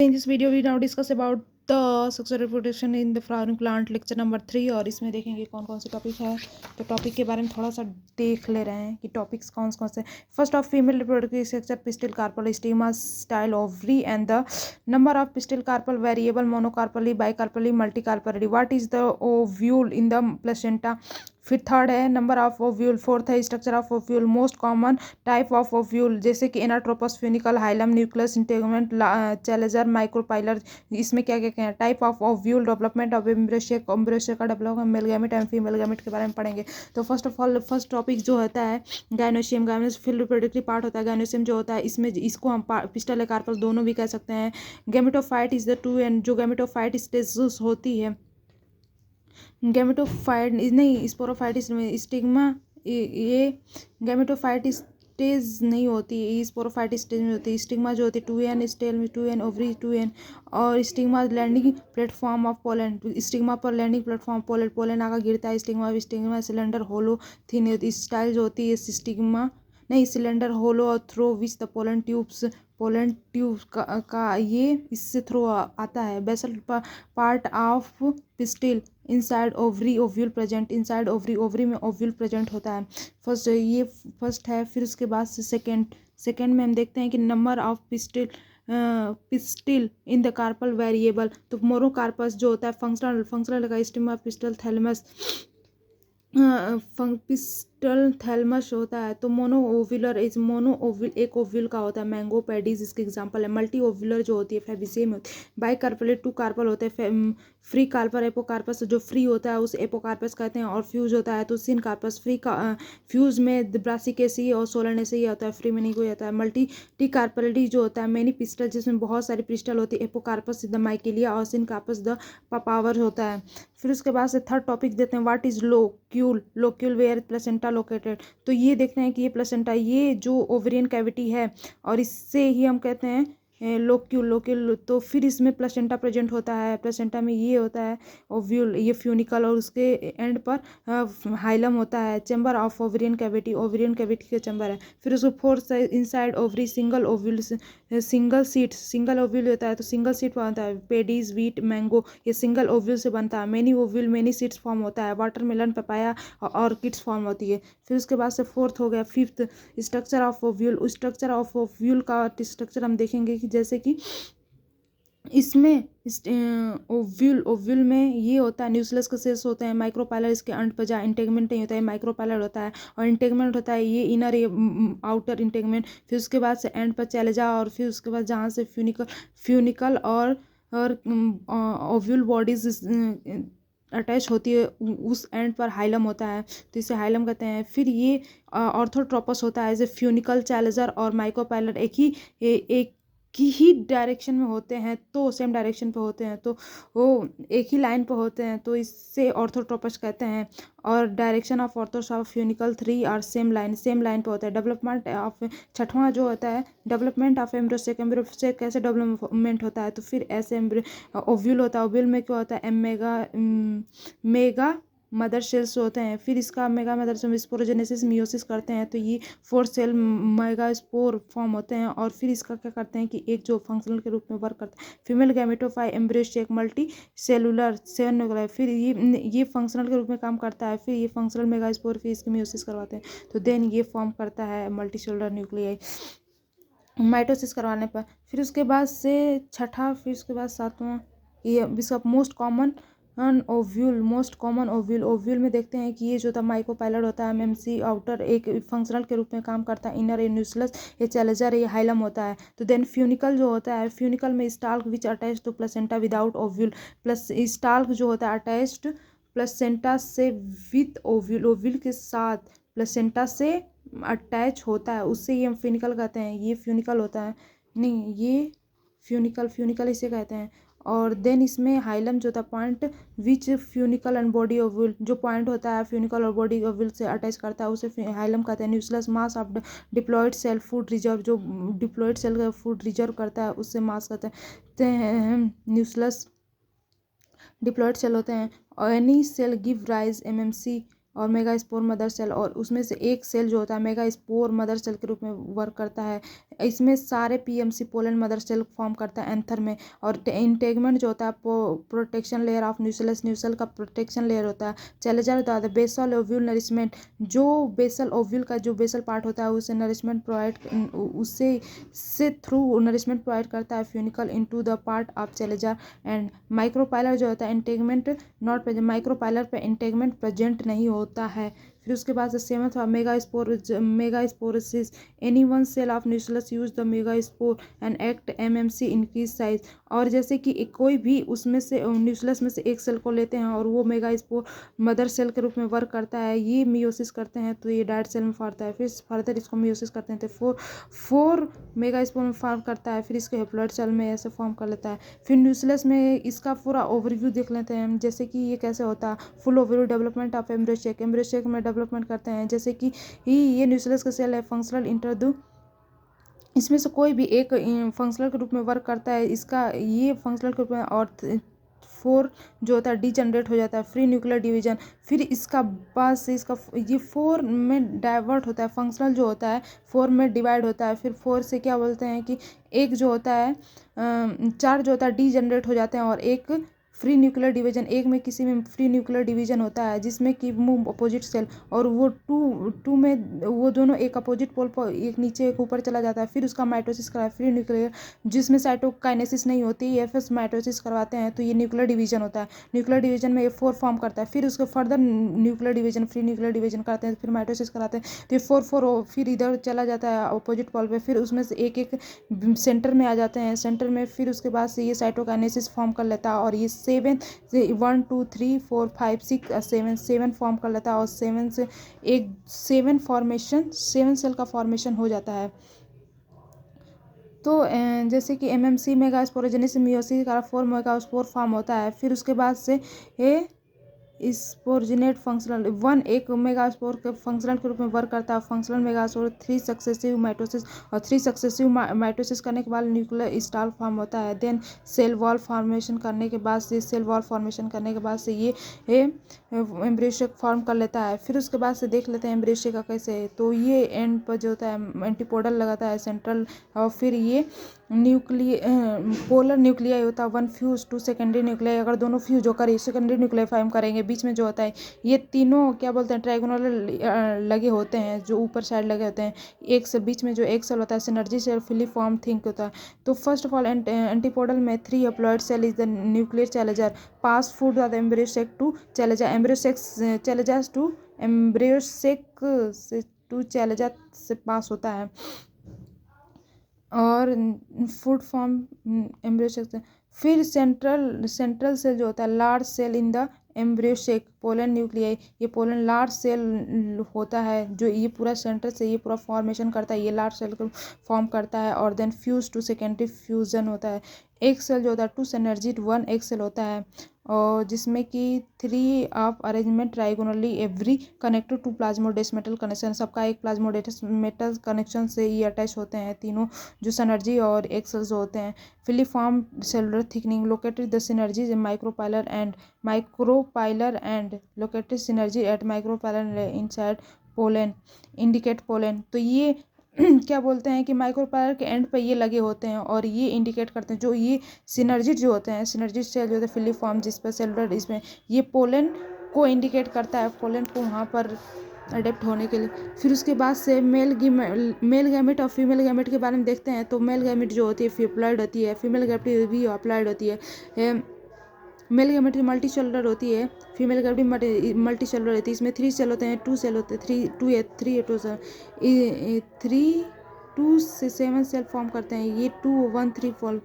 In this video we now discuss about the sexual reproduction in the flowering plant lecture number 3। और इसमें देखेंगे कौन कौन से टॉपिक है। तो टॉपिक के बारे में थोड़ा सा देख ले रहे हैं कि टॉपिक्स कौन कौन से। First of female reproductive structure pistil carpel stigma style ovary and the number of pistil carpel variable monocarpellary bicarpellary multicarpellary what is the ovule in the placenta. फिर थर्ड है नंबर ऑफ ओव्यूल। फोर्थ है structure of ovule. Most common type of ovule जैसे कि anatropous funicle hilum nucleus integument chalazal micropylar. इसमें क्या क्या है type of ovule development of embryo का development male gamete and female gamete के बारे में पढ़ेंगे। तो first of all first topic जो होता है गायनोशियम। गायनोशियम रिप्रोडक्टिव पार्ट होता है। गायनोशियम जो होता है इसमें इसको हम पिस्टल या कार्पल दोनों भी कह सकते हैं। Gametophyte is the two and जो गैमेटोफाइट स्टेज होती है गैमेटोफाइट नहीं स्पोरोफाइटिस में स्टिग्मा ये गैमेटोफाइट स्टेज नहीं होती, ये स्पोरोफाइट स्टेज में होती है। स्टिग्मा जो होती है 2n स्टेल में 2n ओवरी 2n और stigma landing platform of pollen. Stigma पर लैंडिंग प्लेटफॉर्म पोलन पोलन आकर गिरता है। स्टिग्मा सिलेंडर होलो थिन होती है। स्टाइल जो होती है स्टिग्मा नहीं सिलेंडर होलो और through which the pollen tube का ये इससे थ्रो आता है। Basal part of pistil inside ovary ovule present. Inside ovary ovary में ओव्यूल प्रेजेंट होता है। फर्स्ट ये फर्स्ट है। फिर उसके बाद से सेकेंड में हम देखते हैं कि number of pistil in the carpel variable. तो मोनोकार्पस जो होता है फंक्शनल का stigma pistil thalamus pistil thalamus होता है। तो mono ovular is mono ovule एक ओव्यूल का होता है। मैंगो पैडीज इसके एग्जांपल है। मल्टी ओव्यूलर जो होती है फैबिसियम होती है। बाई कार्पल टू कार्पल होते हैं। फ्री कार्पर एपोकार्पस जो फ्री होता है उसे एपोकार्पस कहते हैं। और फ्यूज होता है तो सिन कार्पस फ्री का फ्यूज में ब्रासिकेसी और सोलनेसी होता है। फ्री में नहीं कोई होता है। मल्टी टी कार्पलिटी जो होता है मैनी पिस्टल जिसमें बहुत सारी पिस्टल होती है। एपोकार्पस द माइकेलिया और सिन कार्पस द पावर होता है। फिर उसके बाद से थर्ड टॉपिक देते हैं what is locule where placenta located. तो ये देखते हैं कि ये प्लेसेंटा ये जो ओवेरियन कैविटी है और इससे ही हम कहते हैं लोक्यूल। तो फिर इसमें प्लेसेंटा प्रेजेंट होता है। प्लेसेंटा में ये होता है ओव्यूल ये फ्यूनिकल और उसके एंड पर हाइलम होता है। चैम्बर ऑफ ओवेरियन कैविटी के चैम्बर है। फिर उसको fourth inside ovary single ovule single ovule होता है। तो सिंगल सीट बनता है। पेडीज वीट मैंगो ये सिंगल ओव्यूल से बनता है। Many ovule many seeds form होता है। वाटरमेलन पपाया और ऑर्किड्स फॉर्म होती है। फिर उसके बाद से फोर्थ हो गया fifth structure of ovule. Structure of ovule का स्ट्रक्चर हम देखेंगे कि जैसे कि इसमें ओव्यूल में ये होता है न्यूक्लियस के सेल्स होते हैं। माइक्रोपाइलर इसके अंत पर जहाँ इंटेगमेंट नहीं होता है माइक्रोपाइलर होता है और इंटेगमेंट होता है ये इनर ये आउटर इंटेगमेंट। फिर उसके बाद से एंड पर चैलेजा और फिर उसके बाद जहाँ से फ्यूनिकल और ओव्यूल बॉडीज अटैच होती है उस एंड पर हाइलम होता है तो इसे हाइलम कहते हैं। फिर ये ऑर्थोट्रोपस होता है जैसे फ्यूनिकल चैलेजर और माइक्रोपाइलर एक ही डायरेक्शन में होते हैं तो सेम डायरेक्शन पे होते हैं तो वो एक ही लाइन पे होते हैं तो इससे ऑर्थोट्रोपस कहते हैं। और direction of orthos of funicle 3 और सेम लाइन पे होता है। डेवलपमेंट ऑफ छठवां जो होता है डेवलपमेंट ऑफ एम्ब्रियो से कैसे डेवलपमेंट होता है। तो फिर ऐसे ओव्यूल होता है। ओव्यूल में क्या होता है मेगा मदर सेल्स होते हैं। फिर इसका mega mother cell sporogenesis meiosis करते हैं तो ये 4 सेल मेगा स्पोर फॉर्म होते हैं। और फिर इसका क्या करते हैं कि एक जो फंक्शनल के रूप में वर्क करता है female gametophyte embryo multi cellular cell. फिर ये फंक्शनल के रूप में काम करता है। फिर ये फंक्शनल मेगा स्पोर फिर इसके मियोसिस करवाते हैं तो देन ये फॉर्म करता है मल्टी सेलुलर न्यूक्लियाई माइटोसिस करवाने पर। फिर उसके बाद से छठा फिर उसके बाद सातवां ये इसका मोस्ट कॉमन ओव्यूल में देखते हैं कि ये जो था माइक्रोपाइलर होता है एमएमसी आउटर एक फंक्शनल के रूप में काम करता है। इनर न्यूक्लियस ये चैलेजर ये हाइलम होता है। तो देन फ्यूनिकल जो होता है फ्यूनिकल में stalk which attach to placenta without ovule plus stalk जो होता है अटैच्ड प्लेसेंटा से विथ ओव्यूल के साथ प्लेसेंटा से अटैच होता है उससे ये हम फ्यूनिकल कहते हैं। ये फ्यूनिकल होता है नहीं ये फ्यूनिकल इसे कहते हैं। और देन इसमें हाइलम जो था point which funicle and body ovule जो पॉइंट होता है फ्यूनिकल और बॉडी ओव्यूल से अटैच करता है उसे हाइलम कहते हैं। Nucleus mass of diploid cell food reserve जो डिप्लॉयड सेल का फूड रिजर्व करता है उससे मास कहते हैं। न्यूक्लियस डिप्लॉयड सेल होते हैं। Any cell give rise MMC और मेगा स्पोर मदर सेल, और उसमें से एक सेल जो होता है मेगा स्पोर मदर सेल के रूप में वर्क करता है। इसमें सारे PMC pollen mother cell form करता है एंथर में। और इंटेगमेंट जो होता है प्रोटेक्शन लेयर ऑफ न्यूसेलस, न्यूसेल का प्रोटेक्शन लेयर होता है। चैलेंजर होता है बेसल ओव्यूल नरिशमेंट, जो बेसल ओव्यूल का जो बेसल पार्ट होता है उसे नरिशमेंट प्रोवाइड, उससे से थ्रू नरिशमेंट प्रोवाइड करता है funicle into the part of chalazal. And micropylar जो होता है इंटेगमेंट नॉट प्रेजेंट, माइक्रोपाइलर पे इंटेगमेंट प्रेजेंट नहीं होता है। फिर उसके बाद seventh mega sporogenesis, any one cell of nucellus use the mega spore and act MMC increase size. और जैसे कि कोई भी उसमें से न्यूसेलस में से एक सेल को लेते हैं और वो मेगा स्पोर मदर सेल के रूप में वर्क करता है, ये मियोसिस करते हैं तो ये डैड सेल में फॉरता है। फिर फर्दर इसको मियोसिस करते हैं तो फोर मेगा स्पोर में फॉर्म करता है। फिर इसके हेप्लॉइड सेल में ऐसे फॉर्म कर लेता है। फिर न्यूसेलस में इसका पूरा ओवरव्यू देख लेते हैं, जैसे कि ये कैसे होता है। Full overview development of embryo sac में डेवलपमेंट करते हैं, जैसे कि ये न्यूसेलस का सेल है फंक्शनल इंटरदू, इसमें से कोई भी एक फंक्शनल के रूप में वर्क करता है, इसका ये फंक्शनल के रूप में, और 4 जो होता है डीजनरेट हो जाता है, फ्री न्यूक्लियर डिवीजन। फिर इसका बाद से इसका ये 4 में डाइवर्ट होता है, फंक्शनल जो होता है 4 में डिवाइड होता है। फिर 4 से क्या बोलते हैं कि एक जो होता है 4 जो होता है डीजनरेट हो जाते हैं, और एक फ्री न्यूक्लियर डिवीजन, एक में किसी में फ्री न्यूक्लियर डिवीजन होता है जिसमें कि मूव अपोजिट सेल, और वो टू में वो दोनों एक अपोजिट पोल पर, एक नीचे एक ऊपर चला जाता है। फिर उसका माइटोसिस कराया फ्री न्यूक्लियर, जिसमें साइटोकाइनेसिस नहीं होती, एफएस माइटोसिस करवाते हैं तो ये न्यूक्लियर डिवीजन होता है। न्यूक्लियर डिवीजन में ये 4 फॉर्म करता है। फिर उसको further nuclear division free nuclear division करते हैं, फिर माइटोसिस कराते हैं तो ये 4 फिर इधर चला जाता है अपोजिट पोल पे। फिर उसमें से एक एक सेंटर में आ जाते हैं, सेंटर में फिर उसके बाद से ये साइटोकाइनेसिस फॉर्म कर लेता है, और ये 1 2 3 4 5 6 7 फॉर्म कर लेता है, और 7 से एक 7 सेल का फॉर्मेशन हो जाता है। तो जैसे कि एमएमसी मेगा स्पोरोजेनिस मियोसिस का 4 मेगा स्पोर फॉर्म होता है। फिर उसके बाद से ये स्पोरजिनेट फंक्शनल 1 एक मेगा स्पोर के फंक्शनल के रूप में वर्क करता है। Functional mega spore 3 successive mitosis, और 3 सक्सेसिव माइटोसिस करने के बाद न्यूक्लियर स्टाल फॉर्म होता है। देन सेल वॉल फॉर्मेशन करने के बाद से ये एम्ब्रियोसेक फॉर्म कर लेता है। फिर उसके बाद से देख लेते हैं एम्ब्रियोसेक का कैसे है। तो ये एंड पर जो होता है एंटीपोडल लगाता है सेंट्रल, और फिर ये पोलर न्यूक्लियाई होता है 1 फ्यूज 2 सेकेंडरी न्यूक्लियाई। अगर दोनों फ्यूज होकर सेकेंडरी न्यूक्लियाई फॉर्म करेंगे, बीच में जो होता है ये तीनों क्या बोलते हैं ट्राइगोनल लगे होते हैं, जो ऊपर साइड लगे होते हैं। एक से बीच में जो एक सेल होता है सिनर्जी सेल फिलीफॉर्म थिंक होता है। तो फर्स्ट ऑफ ऑल एंटीपोडल में 3 haploid cell is the nuclear challenger pass food the embryo sac to challenger, embryo sac से टू चैलेंजर से पास होता है। और फूड फॉर्म एम्ब्रियोसेक से फिर सेंट्रल सेल जो होता है large cell in the embryo sac pollen nuclei, ये पोलन लार्ज सेल होता है जो ये पूरा सेंटर से ये पूरा फॉर्मेशन करता है, ये लार्ज सेल को फॉर्म करता है। और then fuse to secondary fusion होता है। एक सेल जो होता है 2 सिनर्जी 1 एक सेल होता है, और जिसमें कि 3 of arrangement trigonally every connected to plasmodesmatal connection, सबका एक प्लाज्मोडेस्मेटल कनेक्शन से ये अटैच होते हैं तीनों जो सिनर्जी और एक सेल्स होते हैं। Filiform cellular thickening located the synergies micropylar end located synergy at micropylar inside pollen indicate pollen. तो ये क्या बोलते हैं कि माइक्रोपाइलर के एंड पे ये लगे होते हैं और ये इंडिकेट करते हैं, जो ये सिनर्जी जो होते हैं सिनर्जी सेल जो होते हैं फिलीफॉर्म जिस पर सेलुलर इसमें ये पोलन को इंडिकेट करता है, पोलन को वहाँ पर अडेप्ट होने के लिए। फिर उसके बाद से मेल गैमेट और फीमेल गैमेट के बारे में देखते हैं। तो मेल गैमेट जो होती है फिप्लॉइड होती है, फीमेल गैमेट भी अप्लाइड होती है। मेल गैमेट मल्टी सेलुलर होती है, फीमेल गैमेट मल्टी सेलुलर होती है। इसमें 3 सेल होते हैं, 2 सेल होते हैं, 3 2 से 7 सेल फॉर्म करते हैं। ये 2 1 3 4